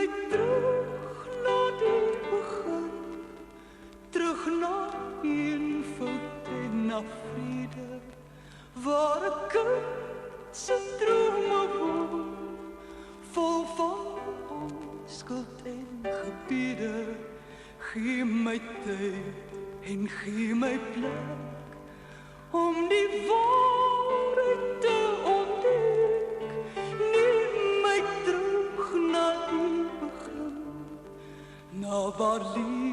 my terug na die begin, terug na eenvoud en na vrede, waar 'n kind se drome woon, vol van onskuld en gebiede. Gee my tyd en gee my plek om die waarheid te ontdek. Neem my terug na die begin, na waar liefde